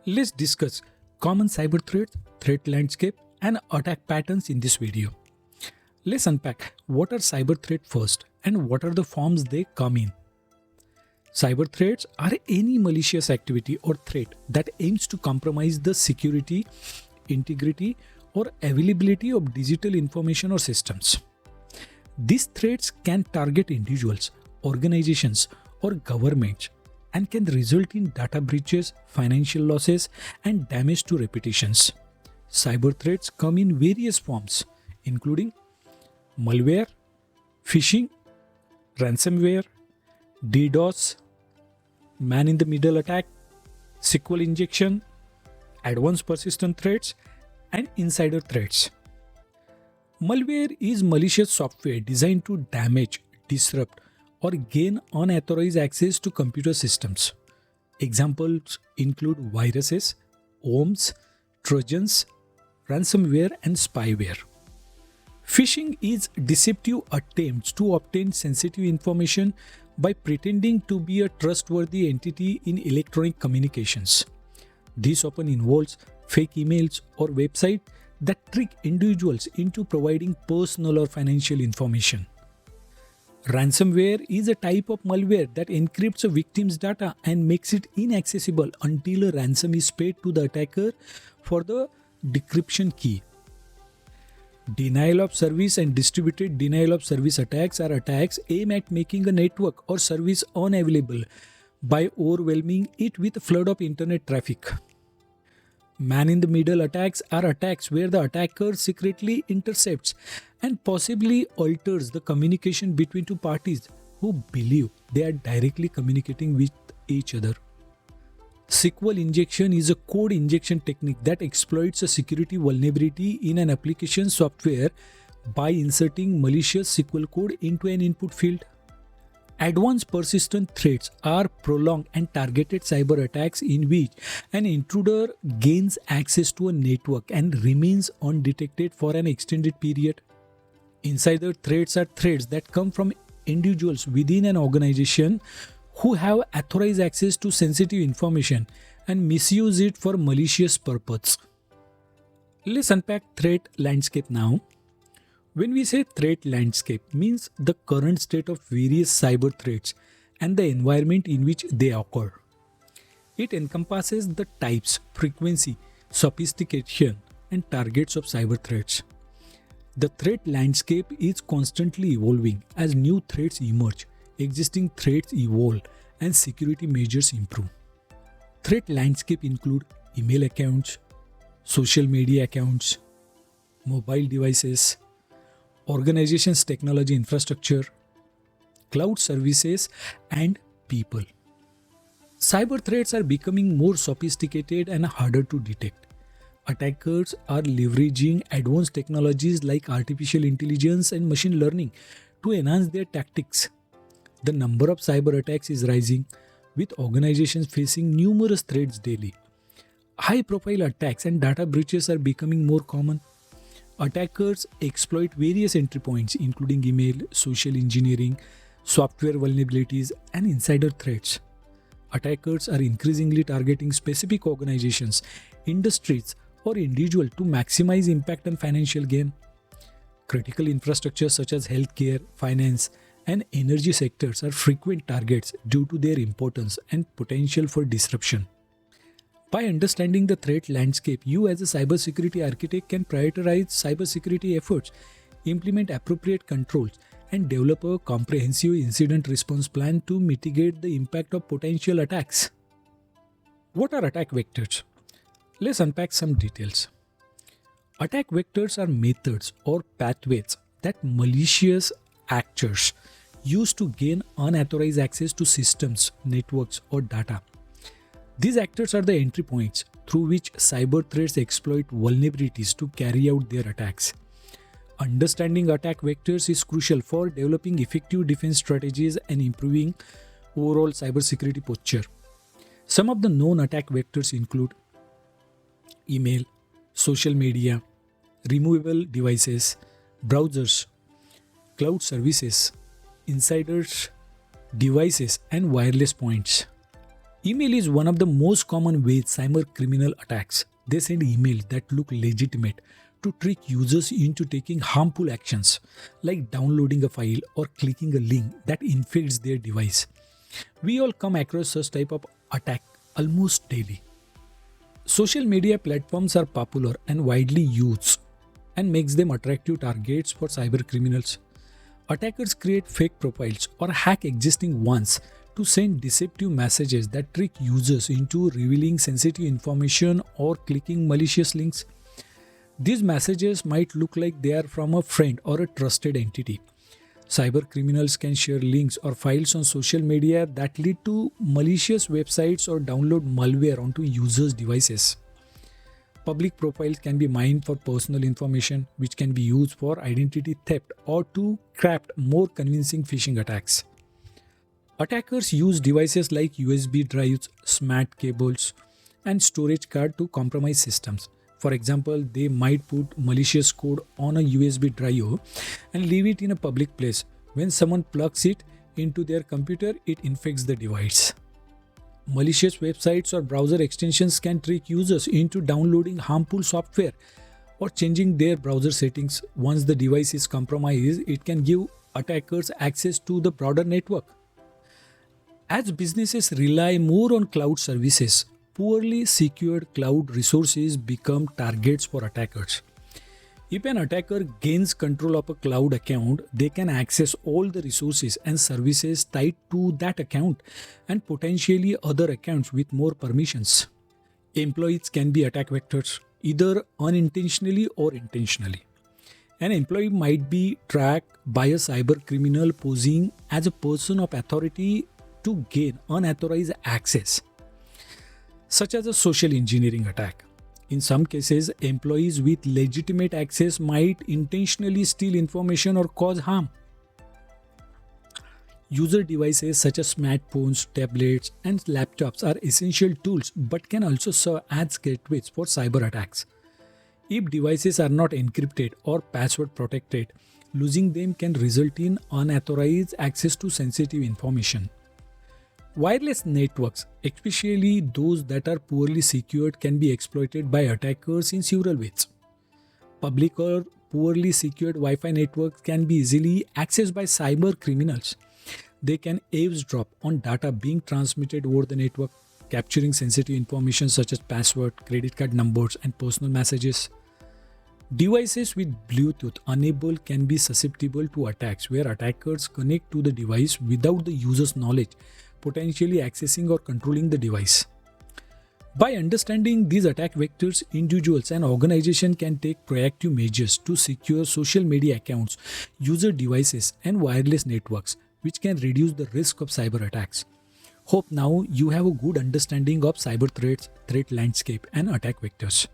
Let's discuss common cyber threats, threat landscape, and attack patterns in this video. Let's unpack what are cyber threats first and what are the forms they come in. Cyber threats are any malicious activity or threat that aims to compromise the security, integrity, or availability of digital information or systems. These threats can target individuals, organizations, or governments and can result in data breaches, financial losses, and damage to reputations. Cyber threats come in various forms, including malware, phishing, ransomware, DDoS, man-in-the-middle attack, SQL injection, advanced persistent threats, and insider threats. Malware is malicious software designed to damage, disrupt, or gain unauthorized access to computer systems. Examples include viruses, worms, trojans, ransomware, and spyware. Phishing is deceptive attempts to obtain sensitive information by pretending to be a trustworthy entity in electronic communications. This often involves fake emails or websites that trick individuals into providing personal or financial information. Ransomware is a type of malware that encrypts a victim's data and makes it inaccessible until a ransom is paid to the attacker for the decryption key. Denial of service and distributed denial of service attacks are attacks aimed at making a network or service unavailable by overwhelming it with a flood of internet traffic. Man-in-the-middle attacks are attacks where the attacker secretly intercepts and possibly alters the communication between two parties who believe they are directly communicating with each other. SQL injection is a code injection technique that exploits a security vulnerability in an application software by inserting malicious SQL code into an input field. Advanced persistent threats are prolonged and targeted cyber attacks in which an intruder gains access to a network and remains undetected for an extended period. Insider threats are threats that come from individuals within an organization who have authorized access to sensitive information and misuse it for malicious purposes. Let's unpack threat landscape now. When we say threat landscape, means the current state of various cyber threats and the environment in which they occur. It encompasses the types, frequency, sophistication, and targets of cyber threats. The threat landscape is constantly evolving as new threats emerge, existing threats evolve, and security measures improve. Threat landscape include email accounts, social media accounts, mobile devices, organizations' technology infrastructure, cloud services, and people. Cyber threats are becoming more sophisticated and harder to detect. Attackers are leveraging advanced technologies like artificial intelligence and machine learning to enhance their tactics. The number of cyber attacks is rising, with organizations facing numerous threats daily. High-profile attacks and data breaches are becoming more common. Attackers exploit various entry points including email, social engineering, software vulnerabilities, and insider threats. Attackers are increasingly targeting specific organizations, industries, or individuals to maximize impact and financial gain. Critical infrastructure such as healthcare, finance, and energy sectors are frequent targets due to their importance and potential for disruption. By understanding the threat landscape, you as a cybersecurity architect can prioritize cybersecurity efforts, implement appropriate controls, and develop a comprehensive incident response plan to mitigate the impact of potential attacks. What are attack vectors? Let's unpack some details. Attack vectors are methods or pathways that malicious actors use to gain unauthorized access to systems, networks, or data. These actors are the entry points through which cyber threats exploit vulnerabilities to carry out their attacks. Understanding attack vectors is crucial for developing effective defense strategies and improving overall cybersecurity posture. Some of the known attack vectors include email, social media, removable devices, browsers, cloud services, insiders, devices, and wireless points. Email is one of the most common ways cyber criminal attacks. They send emails that look legitimate to trick users into taking harmful actions like downloading a file or clicking a link that infects their device. We all come across such type of attack almost daily. Social media platforms are popular and widely used and makes them attractive targets for cyber criminals. Attackers create fake profiles or hack existing ones to send deceptive messages that trick users into revealing sensitive information or clicking malicious links. These messages might look like they are from a friend or a trusted entity. Cyber criminals can share links or files on social media that lead to malicious websites or download malware onto users' devices. Public profiles can be mined for personal information, which can be used for identity theft or to craft more convincing phishing attacks. Attackers use devices like USB drives, smart cables, and storage card to compromise systems. For example, they might put malicious code on a USB drive and leave it in a public place. When someone plugs it into their computer, it infects the device. Malicious websites or browser extensions can trick users into downloading harmful software or changing their browser settings. Once the device is compromised, it can give attackers access to the broader network. As businesses rely more on cloud services, poorly secured cloud resources become targets for attackers. If an attacker gains control of a cloud account, they can access all the resources and services tied to that account and potentially other accounts with more permissions. Employees can be attack vectors, either unintentionally or intentionally. An employee might be tracked by a cyber criminal posing as a person of authority to gain unauthorized access, such as a social engineering attack. In some cases, employees with legitimate access might intentionally steal information or cause harm. User devices such as smartphones, tablets, and laptops are essential tools but can also serve as gateways for cyber attacks. If devices are not encrypted or password protected, losing them can result in unauthorized access to sensitive information. Wireless networks, especially those that are poorly secured, can be exploited by attackers in several ways. Public or poorly secured Wi-Fi networks can be easily accessed by cyber criminals. They can eavesdrop on data being transmitted over the network, capturing sensitive information such as password, credit card numbers, and personal messages. Devices with Bluetooth enabled can be susceptible to attacks where attackers connect to the device without the user's knowledge, potentially accessing or controlling the device. By understanding these attack vectors, individuals and organizations can take proactive measures to secure social media accounts, user devices, and wireless networks, which can reduce the risk of cyber attacks. Hope now you have a good understanding of cyber threats, threat landscape, and attack vectors.